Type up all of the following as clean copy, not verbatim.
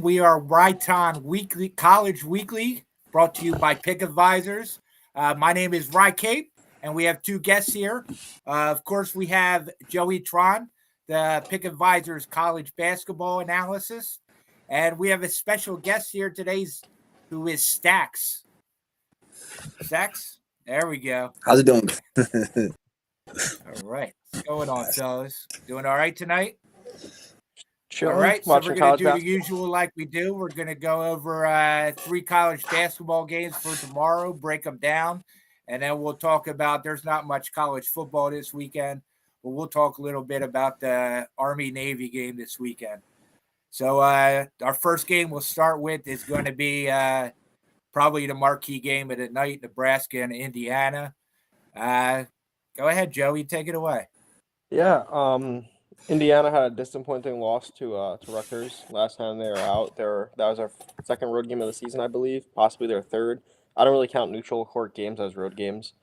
We are WryTron Weekly College Weekly, brought to you by Pick Advisors. My name is Cape, and we have two guests here. Of course, we have Joey Tron, the Pick Advisors college basketball analysis, and we have a special guest here today, who is Stacks. Stacks, there we go. How's it doing? All right, what's going on, fellas? Doing all right tonight? Chilling, All right, so watching we're going to do college the usual like we do. We're going to go over 3 college basketball games for tomorrow, break them down, and then we'll talk about there's not much college football this weekend, but we'll talk a little bit about the Army-Navy game this weekend. So our first game we'll start with is going to be probably the marquee game of the night, Nebraska and Indiana. Go ahead, Joey, take it away. Yeah, Indiana had a disappointing loss to Rutgers last time they were out. That was our second road game of the season, I believe, possibly their third. I don't really count neutral court games as road games,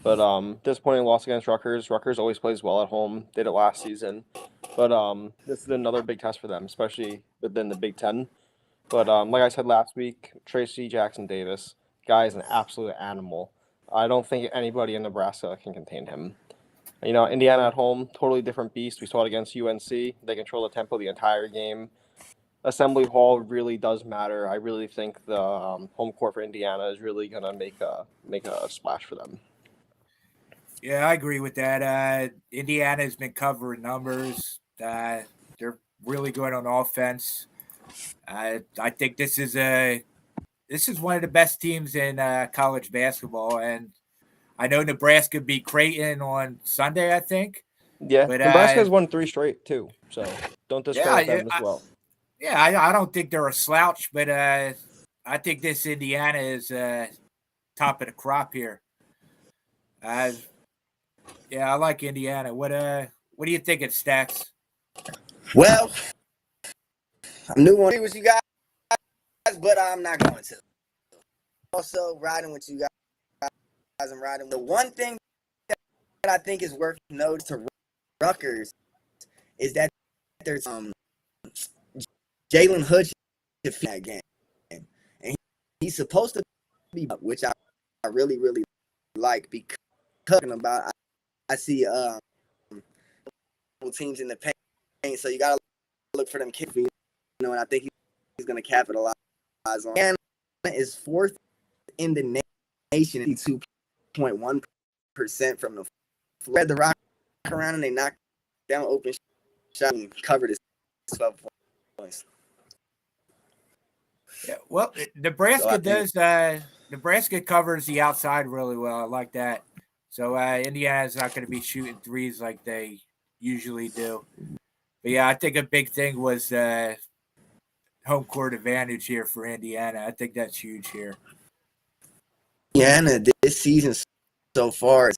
but disappointing loss against Rutgers. Rutgers always plays well at home. Did it last season, but this is another big test for them, especially within the Big Ten. But like I said last week, Tracy Jackson Davis, guy is an absolute animal. I don't think anybody in Nebraska can contain him. You know, Indiana at home, totally different beast. We saw it against UNC. They control the tempo the entire game. Assembly Hall really does matter. I really think the home court for Indiana is really gonna make a splash for them. Yeah, I agree with that. Indiana has been covering numbers. They're really good on offense. I think this is one of the best teams in college basketball, and I know Nebraska beat Creighton on Sunday, I think. Yeah, but Nebraska's won 3 straight too, so don't discredit them as well. I don't think they're a slouch, but I think this Indiana is top of the crop here. I like Indiana. What do you think it Stacks? Well, I'm new on it with you guys, but I'm not going to. Also, riding with you guys. I'm riding. The one thing that I think is worth noting to Rutgers is that there's Jalen Hutch in that game, and he's supposed to be, which I really like because about I see teams in the paint, so you gotta look for them kids, and I think he's gonna capitalize on. And is 4th in the nation, 2.1% from the floor. Had the rock around and they knocked down open shot and covered his 12 points. Yeah, well, Nebraska Nebraska covers the outside really well. I like that. So Indiana's not going to be shooting threes like they usually do. But yeah, I think a big thing was home court advantage here for Indiana. I think that's huge here. Indiana this season so far is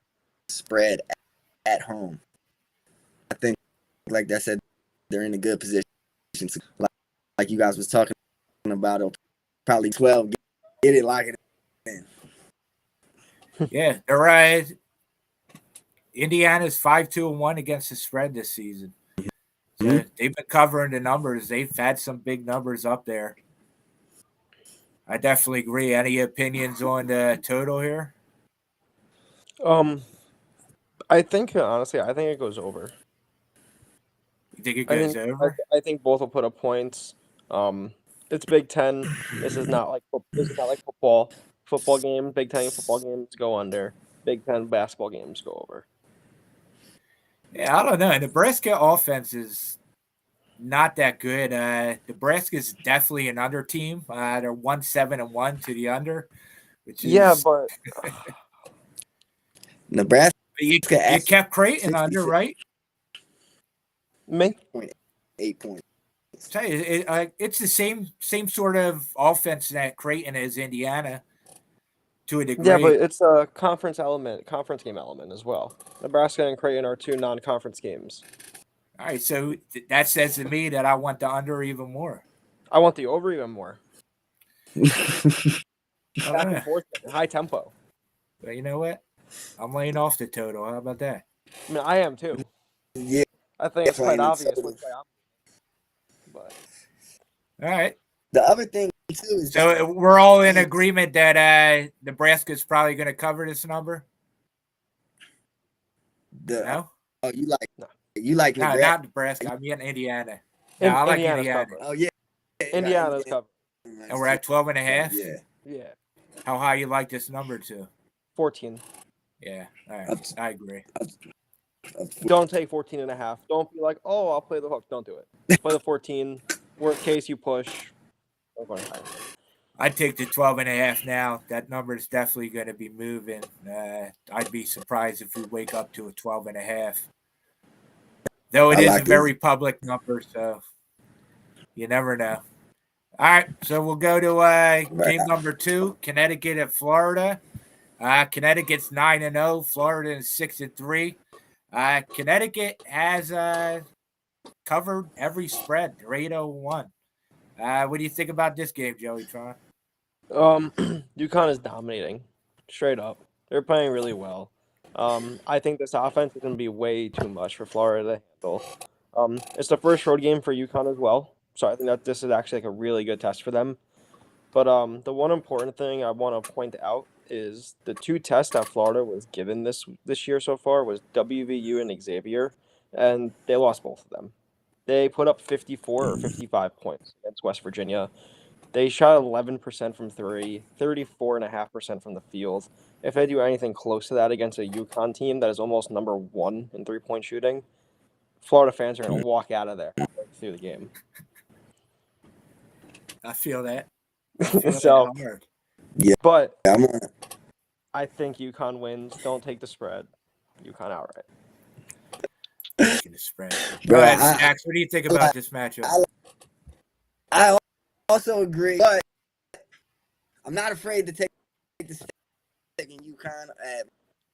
spread at home. I think, like I said, they're in a good position to, like you guys was talking about, probably 12, get it, lock it in. Yeah, they're right. Indiana's 5-2-1 against the spread this season. So they've been covering the numbers. They've had some big numbers up there. I definitely agree. Any opinions on the total here? I think honestly, I think it goes over. You think it goes over? I think both will put up points. It's Big Ten. This is not like football. Football game, Big Ten football games go under. Big Ten basketball games go over. Yeah, I don't know. Nebraska offense is not that good. Nebraska's definitely an under team. They're 1-7-1 to the under, which is but Nebraska. You kept Creighton under, right? Me 8 points. It's the same sort of offense that Creighton is Indiana to a degree. Yeah, but it's a conference game element as well. Nebraska and Creighton are 2 non-conference games. All right, so that says to me that I want the under even more. I want the over even more. Back and forth, high tempo. But you know what? I'm laying off the total. How about that? I mean, I am too. Yeah, I think it's quite obvious. But all right, The other thing too is So we're all in agreement that Nebraska's probably going to cover this number. No, you like No. Nebraska? not Nebraska. I mean Indiana. No, I like Indiana's Indiana. covered. Oh yeah, Indiana's covered. And we're at 12.5. Yeah, Yeah. How high you like this number to? 14. Yeah, all right. I agree. Don't take 14.5. Don't be like, oh, I'll play the hook. Don't do it. Play the 14. Worst case, you push. Don't go any higher. I'd take the 12.5 now. That number is definitely going to be moving. I'd be surprised if we wake up to a 12.5. Though it is a very public number, so you never know. All right, so we'll go to game number 2, Connecticut at Florida. Connecticut's 9-0. Florida is 6-3. Connecticut has covered every spread. They're 8-0-1. What do you think about this game, Joey Tron? UConn is dominating, straight up. They're playing really well. I think this offense is going to be way too much for Florida to handle. It's the first road game for UConn as well, so I think that this is actually like a really good test for them. But the one important thing I want to point out is the 2 tests that Florida was given this year so far was WVU and Xavier, and they lost both of them. They put up 54 or 55 points against West Virginia. They shot 11% from 3, 34.5% from the field. If they do anything close to that against a UConn team that is almost number 1 in 3-point shooting, Florida fans are going to walk out of there through the game. I feel that. So, hard. Yeah, but I think UConn wins. Don't take the spread. UConn outright. Taking the spread. Bro, Go ahead, Stacks. What do you think about this matchup? I also agree, but I'm not afraid to take the step in UConn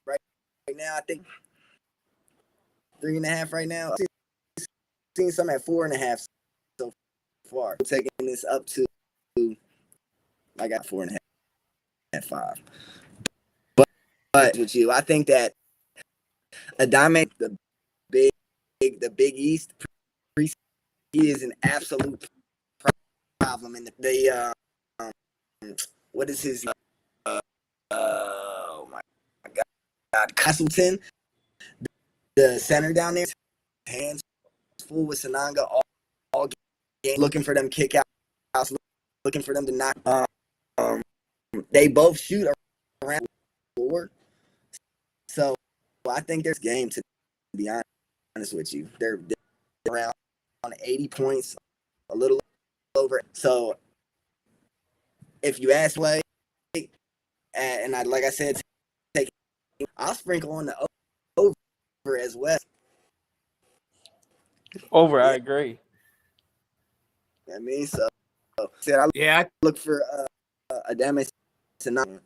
right now. I think 3.5 right now. I've seen some at 4.5 so far. I'm taking this up to I got 4.5 at 5. But with you, I think that Adame, the Big East, he is an absolute problem in the what is his oh my God, Castleton, the center down there, hands full with Sananga all game, looking for them kick outs, looking for them to knock. They both shoot around 4, so I think there's game to be honest with you. They're around 80 points, a little over. So if you ask Way, and like I said, I'll sprinkle on the over as well. Over, yeah. I agree. I mean, so I look for Adame tonight.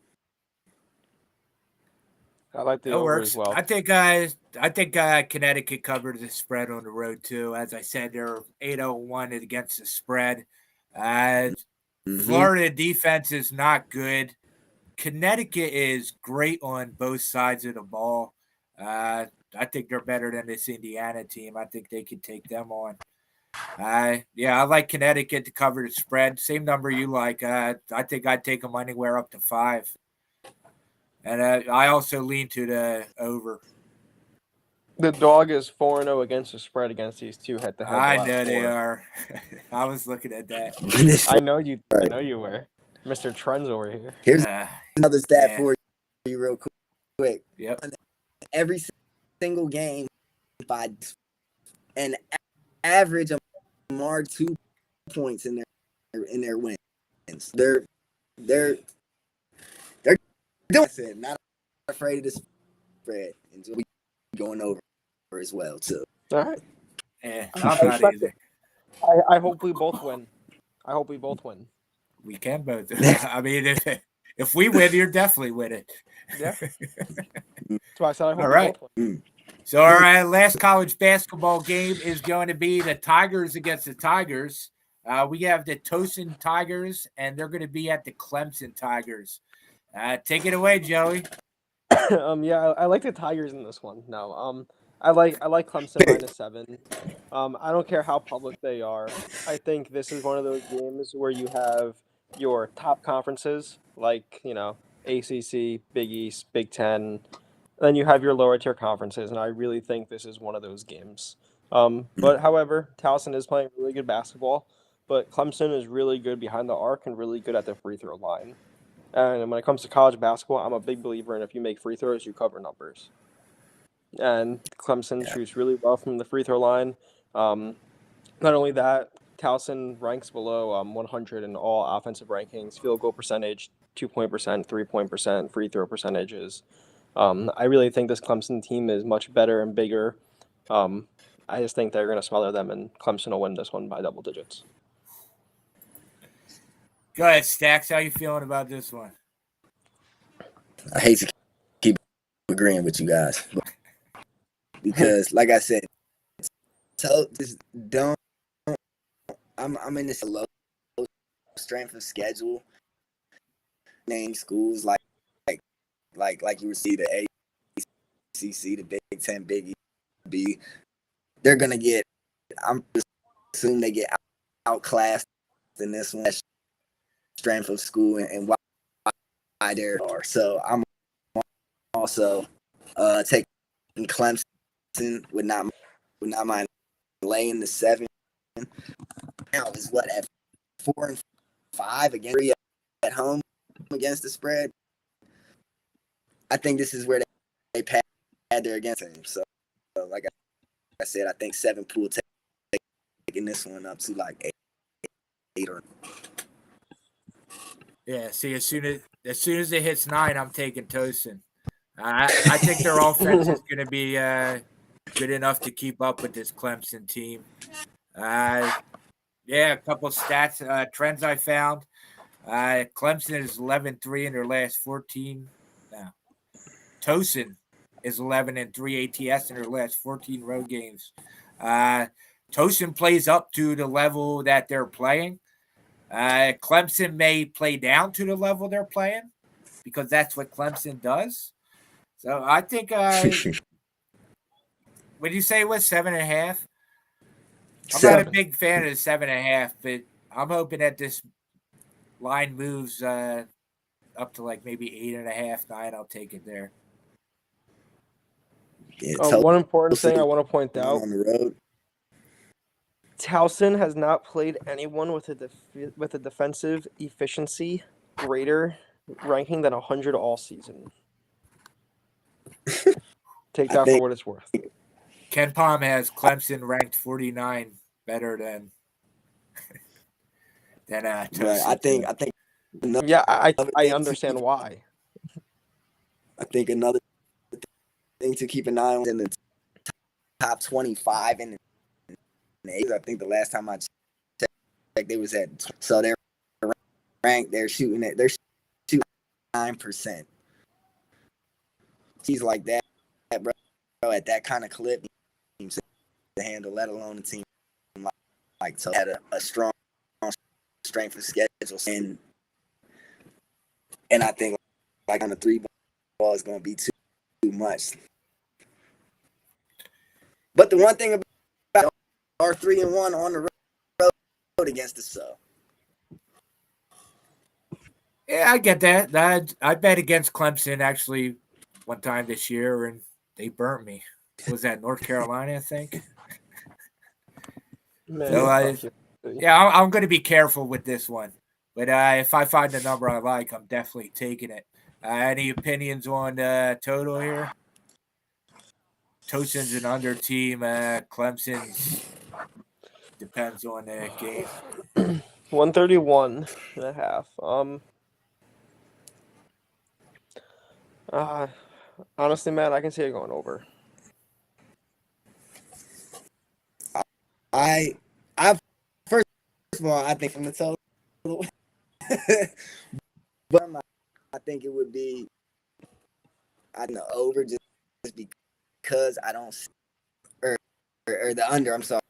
I like the that over works. as well. I think Connecticut covered the spread on the road too. As I said, they're 8-0-1 against the spread. Florida defense is not good. Connecticut is great on both sides of the ball. I think they're better than this Indiana team. I think they could take them on. I like Connecticut to cover the spread. Same number you like. I think I'd take them anywhere up to 5. And I also lean to the over. The dog is 4-0 against the spread against these two head-to-head. I know they are. I was looking at that. I know you were. Mr. Trends over here. Here's another stat for you real quick. Yep. Every single game by an average of more 2 points in their wins. They're doing it. Not afraid of the spread. Enjoy going over as well too. All right. Yeah, I'm not either. I hope we both win. We can both. I mean, if we win, you're definitely winning. Yeah. That's why I said I hope we both win. So, all right, last college basketball game is going to be the Tigers against the Tigers. We have the Towson Tigers, and they're going to be at the Clemson Tigers. Take it away, Joey. Yeah, I like the Tigers in this one. No, I like Clemson -7. I don't care how public they are. I think this is one of those games where you have your top conferences like, ACC, Big East, Big Ten. Then you have your lower tier conferences, and I really think this is one of those games. But however, Towson is playing really good basketball, but Clemson is really good behind the arc and really good at the free throw line. And when it comes to college basketball, I'm a big believer in if you make free throws, you cover numbers. And Clemson shoots really well from the free throw line. Not only that, Towson ranks below 100 in all offensive rankings, field goal percentage, 2-point percent, 3-point percent, free throw percentages. I really think this Clemson team is much better and bigger. I just think they're going to smother them, and Clemson will win this one by double digits. Go ahead, Stacks. How you feeling about this one? I hate to keep agreeing with you guys because, like I said, so just don't. I'm in this low strength of schedule. Name schools like you would see the ACC, the Big Ten, Big East. They're gonna get. I'm assuming they get outclassed in this one. Strength of school and why there are. So I'm also taking Clemson. Would not mind laying the 7. Now is what at 4 and 5 against 3 at home against the spread. I think this is where they pad their against him. So like I said, I think 7 pool taking this one up to like 8 or. Yeah. See, as soon as it hits 9, I'm taking Tosin. I think their offense is going to be good enough to keep up with this Clemson team. Yeah, a couple stats, trends I found. Clemson is 11-3 in their last 14. No. Tosin is 11-3 ATS in their last 14 road games. Tosin plays up to the level that they're playing. Clemson may play down to the level they're playing because that's what Clemson does. So I think would you say it was 7.5? I'm not a big fan of the 7.5, but I'm hoping that this line moves up to like maybe 8.5, 9. I'll take it there. Yeah, one important thing I want to point out: on the road. Towson has not played anyone with a defensive efficiency greater ranking than 100 all season. Take that for what it's worth. Ken Palm has Clemson ranked 49 better than Tosin. Right. I think. Yeah, I understand why. I think another thing to keep an eye on in the top 25 in the A's. I think the last time I checked, they was at, so they're ranked. They're shooting 9%. He's like that, bro. At that kind of clip, teams to handle, let alone a team like so had a strong strength of schedule, and I think like on the 3 ball is going to be too much. But the one thing about our 3-1 on the road against the sub. Yeah, I get that. I bet against Clemson actually one time this year, and they burnt me. Was that North Carolina, I think? Man, so I'm going to be careful with this one. But if I find the number I like, I'm definitely taking it. Any opinions on total here? Tosin's an under team. Clemson's depends on the game. 131.5. Honestly, man, I can see it going over. I first of all, I think from the total, but I think it would be over just because I don't or the under. I'm sorry,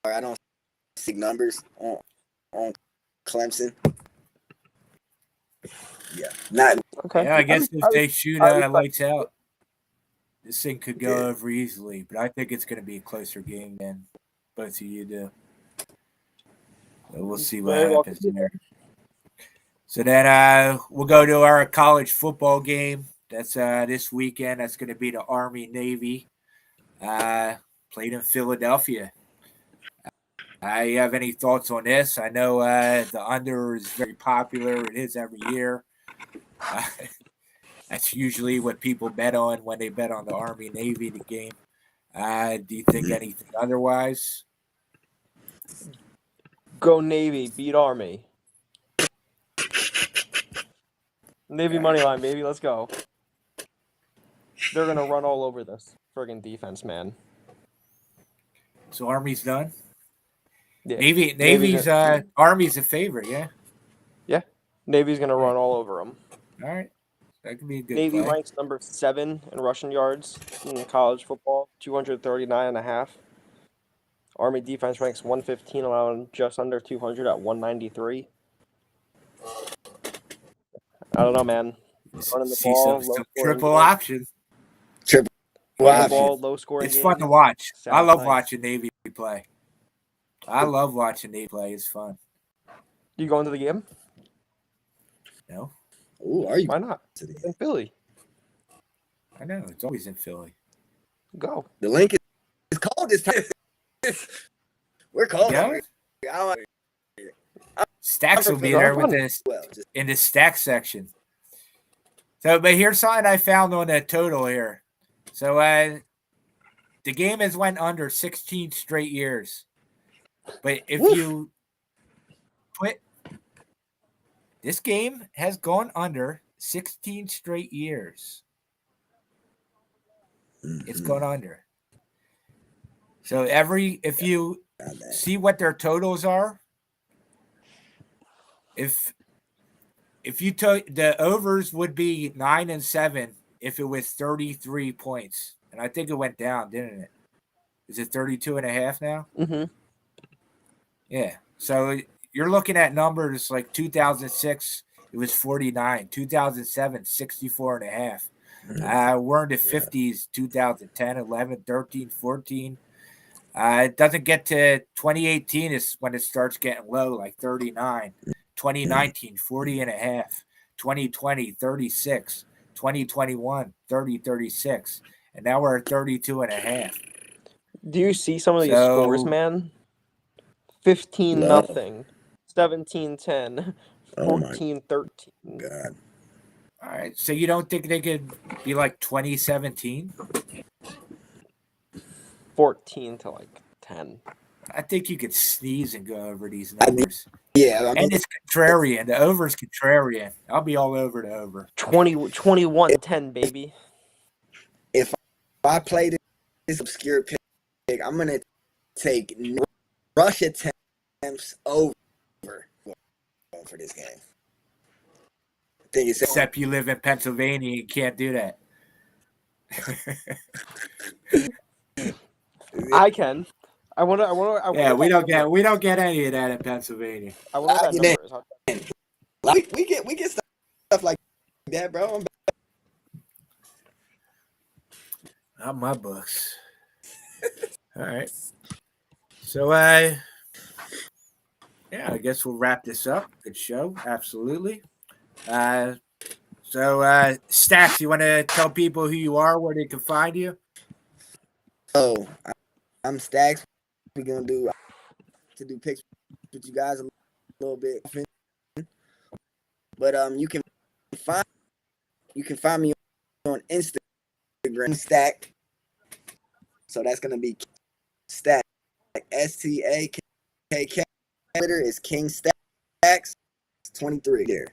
I don't see numbers on Clemson. Yeah, not okay. Yeah, I guess if they shoot lights out, This thing could go over easily, but I think it's going to be a closer game than both of you do. So we'll see what happens there. So then we'll go to our college football game. That's this weekend. That's going to be the Army-Navy. Played in Philadelphia. You have any thoughts on this? I know the under is very popular. It is every year. That's usually what people bet on when they bet on the Army-Navy, the game. Do you think anything otherwise? Go Navy, beat Army. Navy money line, baby. Let's go. They're gonna run all over this friggin' defense, man. So Army's done. Yeah. Navy's Army's a favorite, yeah. Yeah, Navy's gonna run all over them. All right, that could be a good. Navy play. ranks number 7 in rushing yards in college football, 239.5. Army defense ranks 115, allowing just under 200 at 193. I don't know, man. Running the See ball, some low triple option. Ball, low scoring. It's game. fun to watch. Sounds I love nice. watching Navy play. I love watching Navy play. It's fun. You going to the game? No, Ooh, are you? Why not? It's in Philly. I know it's always in Philly. Go. The link is cold this time. We're cold. Yeah. I Stacks will be there with this in the stack section. So, but here's something I found on the total here. So, the game has went under 16 straight years. But if you put this game has gone under 16 straight years. It's gone under. So if you see what their totals are, if you took the overs would be 9 and 7 if it was 33 points. And I think it went down, didn't it? Is it 32.5 now? Mm-hmm. Yeah. So you're looking at numbers like 2006, it was 49. 2007, 64.5. We're in the 50s, 2010, 11, 13, 14. It doesn't get to 2018 is when it starts getting low, like 39. 2019, 40.5. 2020, 36. 2021, 30, 36. And now we're at 32.5. Do you see some of these scores, man? 15-0, 17-10, 14-13. God. All right. So you don't think they could be like 2017? 14 to like 10. I think you could sneeze and go over these numbers. And it's contrarian. The over is contrarian. I'll be all over the over. 21-10, baby. If I play this obscure pick, I'm going to take rush attempts over for this game. Except you live in Pennsylvania, you can't do that. I can. I want yeah, we don't get any of that in Pennsylvania. I wonder what that number is. We get stuff like that, bro. Not my books. All right. So yeah, I guess we'll wrap this up. Good show, absolutely. So Stacks, you want to tell people who you are, where they can find you? Oh, I'm Stacks. We're gonna do picks with you guys a little bit, but you can find me on Instagram, Stack. So that's gonna be Stack, STAKK. Twitter is King Stacks 23 there.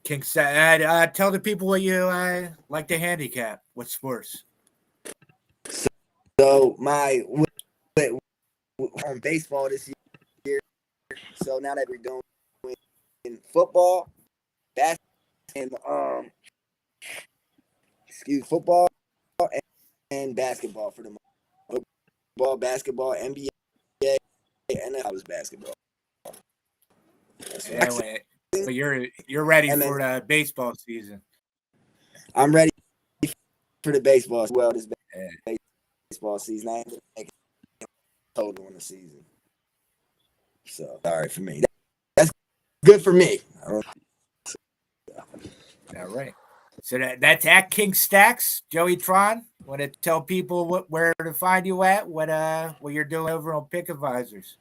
King Stacks. Tell the people what you like to handicap. What sports? So my on baseball this year. So now that we're doing in football, basketball, football and basketball for the most. Football, basketball, NBA, NFL is basketball. Yeah, but you're ready for the baseball season. I'm ready for the baseball as well. This Yeah. baseball season, I ain't gonna make it total in the season. So sorry for me. That's good for me. All right. So that's at King Stacks, Joey Tron. Want to tell people where to find you at? What you're doing over on Pick Advisors?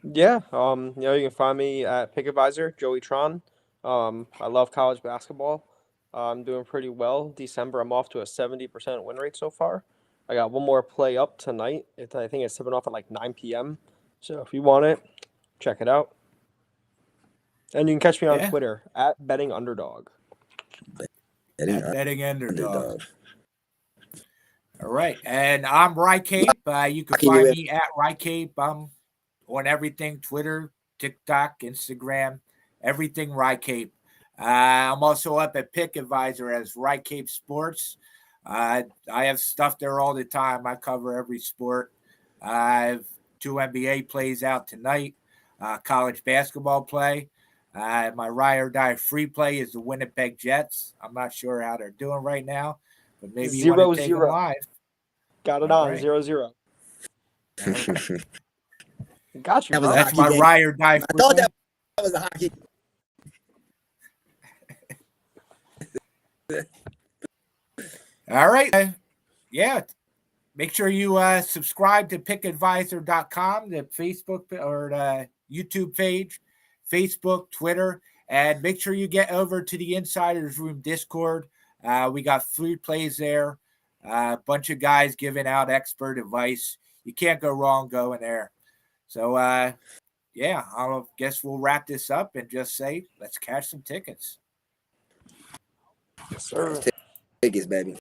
Yeah, you can find me at Pick Advisor, Joey Tron. I love college basketball. I'm doing pretty well. December, I'm off to a 70% win rate so far. I got one more play up tonight. I think it's tipping off at like 9 p.m. So if you want it, check it out. And you can catch me on Twitter at Betting Underdog. Betting Underdog. All right. And I'm RyCape. You can find me at RyCape. I'm on everything, Twitter, TikTok, Instagram, everything RyCape. I'm also up at Pick Advisor as RyCape Sports. I have stuff there all the time. I cover every sport. I have 2 NBA plays out tonight, college basketball play. My ride or die free play is the Winnipeg Jets. I'm not sure how they're doing right now, but maybe you want to take them live. Got it on 0-0. Got you. That's my ride or die. I thought that was a hockey. All right. Yeah. Make sure you subscribe to pickadvisor.com, the Facebook or the YouTube page, Facebook, Twitter, and make sure you get over to the Insiders Room Discord. We got 3 plays there, a bunch of guys giving out expert advice. You can't go wrong going there. So, yeah, I guess we'll wrap this up and just say, let's cash some tickets. Yes, sir. Tickets, baby.